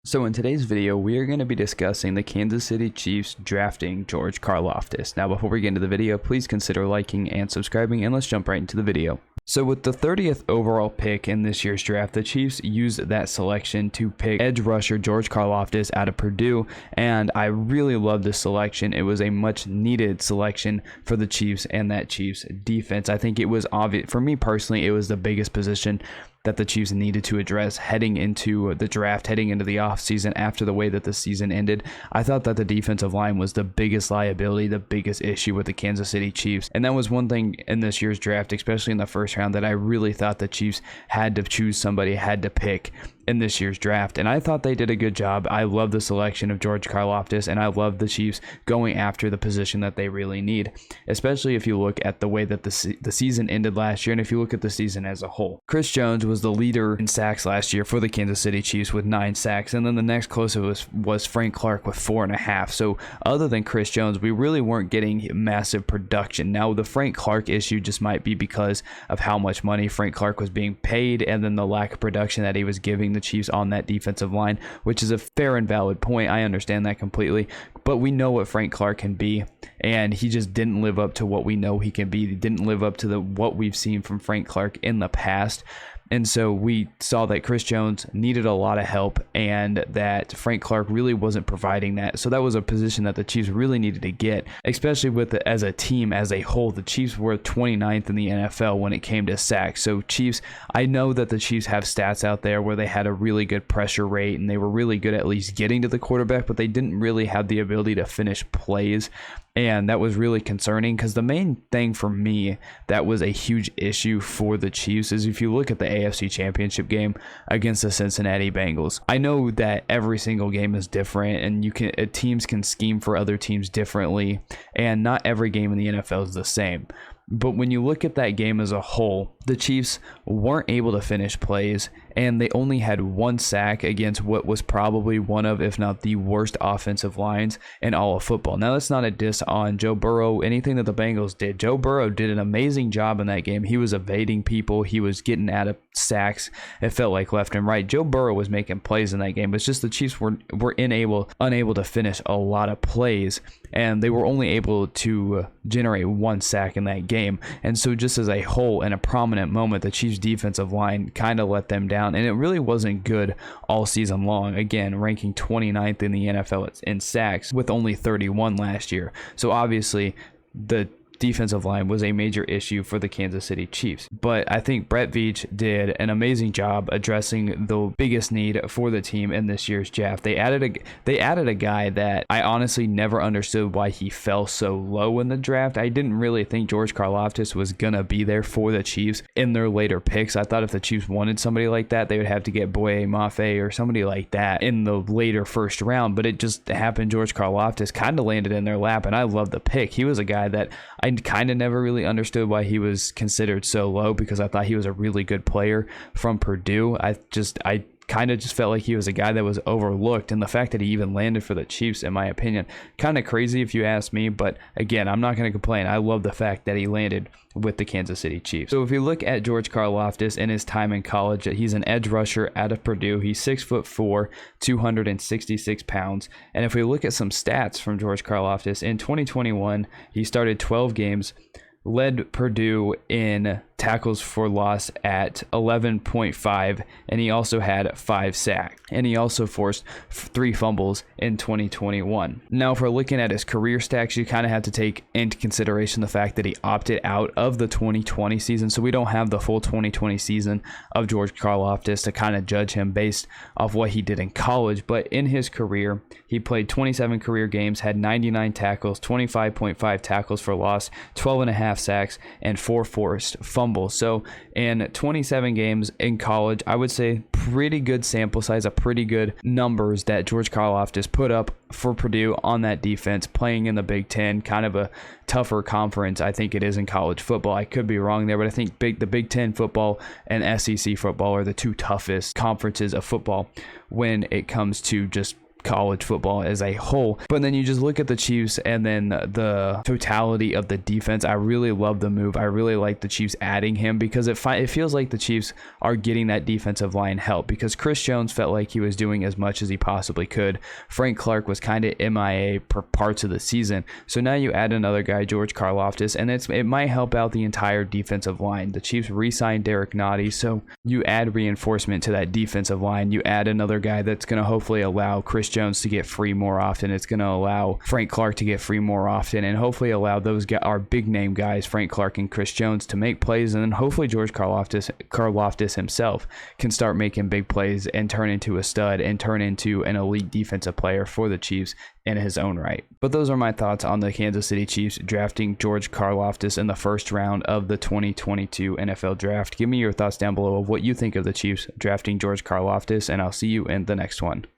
So in today's video, we are going to be discussing the Kansas City Chiefs drafting George Karlaftis. Now, before we get into the video, please consider liking and subscribing, and let's jump right into the video. So with the 30th overall pick in this year's draft, the Chiefs used that selection to pick edge rusher George Karlaftis out of Purdue, and I really love this selection. It was a much needed selection for the Chiefs and that Chiefs defense. I think it was obvious, for me personally, it was the biggest position that the Chiefs needed to address heading into the draft, heading into the offseason after the way that the season ended. I thought that the defensive line was the biggest liability, the biggest issue with the Kansas City Chiefs. And that was one thing in this year's draft, especially in the first round, that I really thought the Chiefs had to choose somebody, had to pick in this year's draft, and I thought they did a good job. I love the selection of George Karlaftis, and I love the Chiefs going after the position that they really need, especially if you look at the way that the season ended last year, and if you look at the season as a whole. Chris Jones was the leader in sacks last year for the Kansas City Chiefs with 9 sacks, and then the next closest was Frank Clark with 4.5. So other than Chris Jones, we really weren't getting massive production. Now, the Frank Clark issue just might be because of how much money Frank Clark was being paid, and then the lack of production that he was giving the Chiefs on that defensive line, which is a fair and valid point. I understand that completely, but we know what Frank Clark can be, and he just didn't live up to what we know he can be. He didn't live up to what we've seen from Frank Clark in the past. And so we saw that Chris Jones needed a lot of help and that Frank Clark really wasn't providing that. So that was a position that the Chiefs really needed to get, especially with as a team as a whole. The Chiefs were 29th in the NFL when it came to sacks. So Chiefs, I know that the Chiefs have stats out there where they had a really good pressure rate and they were really good at least getting to the quarterback, but they didn't really have the ability to finish plays. And that was really concerning because the main thing for me that was a huge issue for the Chiefs is if you look at the AFC Championship game against the Cincinnati Bengals. I know that every single game is different and teams can scheme for other teams differently, and not every game in the NFL is the same. But when you look at that game as a whole, the Chiefs weren't able to finish plays, and they only had 1 sack against what was probably one of, if not the worst offensive lines in all of football. Now, that's not a diss on Joe Burrow, anything that the Bengals did. Joe Burrow did an amazing job in that game. He was evading people. He was getting out of sacks. It felt like left and right. Joe Burrow was making plays in that game. It's just the Chiefs were unable to finish a lot of plays, and they were only able to generate 1 sack in that game. And so just as a whole, in a prominent moment, the Chiefs defensive line kind of let them down, and it really wasn't good all season long. Again, ranking 29th in the NFL in sacks with only 31 last year. So obviously the defensive line was a major issue for the Kansas City Chiefs. But I think Brett Veach did an amazing job addressing the biggest need for the team in this year's draft. They added a guy that I honestly never understood why he fell so low in the draft. I didn't really think George Karlaftis was gonna be there for the Chiefs in their later picks. I thought if the Chiefs wanted somebody like that, they would have to get Boye Mafe or somebody like that in the later first round. But it just happened George Karlaftis kind of landed in their lap, and I love the pick. He was a guy that I kind of never really understood why he was considered so low, because I thought he was a really good player from Purdue. I kind of just felt like he was a guy that was overlooked, and the fact that he even landed for the Chiefs, in my opinion, kind of crazy if you ask me. But again, I'm not going to complain. I love the fact that he landed with the Kansas City Chiefs. So if you look at George Karlaftis in his time in college, he's an edge rusher out of Purdue. He's 6'4", 266 pounds. And if we look at some stats from George Karlaftis, in 2021, he started 12 games, led Purdue in tackles for loss at 11.5, and he also had 5 sacks, and he also forced 3 fumbles in 2021. Now, if we're looking at his career stats, you kind of have to take into consideration the fact that he opted out of the 2020 season, so we don't have the full 2020 season of George Karlaftis to kind of judge him based off what he did in college. But in his career, he played 27 career games, had 99 tackles, 25.5 tackles for loss, 12.5 sacks, and 4 forced fumbles. So in 27 games in college, I would say pretty good sample size, a pretty good numbers that George Karlaftis put up for Purdue on that defense, playing in the Big Ten, kind of a tougher conference. I think it is in college football. I could be wrong there, but I think the Big Ten football and SEC football are the 2 toughest conferences of football when it comes to just college football as a whole. But then you just look at the Chiefs and then the totality of the defense. I really love the move. I really like the Chiefs adding him because it feels like the Chiefs are getting that defensive line help, because Chris Jones felt like he was doing as much as he possibly could. Frank Clark was kind of MIA per parts of the season. So now you add another guy, George Karlaftis, and it might help out the entire defensive line. The Chiefs re-signed Derek Nottie, so you add reinforcement to that defensive line. You add another guy that's going to hopefully allow Chris Jones to get free more often. It's going to allow Frank Clark to get free more often, and hopefully allow those our big name guys, Frank Clark and Chris Jones, to make plays. And then hopefully George Karlaftis himself can start making big plays and turn into a stud and turn into an elite defensive player for the Chiefs in his own right. But those are my thoughts on the Kansas City Chiefs drafting George Karlaftis in the first round of the 2022 NFL Draft. Give me your thoughts down below of what you think of the Chiefs drafting George Karlaftis, and I'll see you in the next one.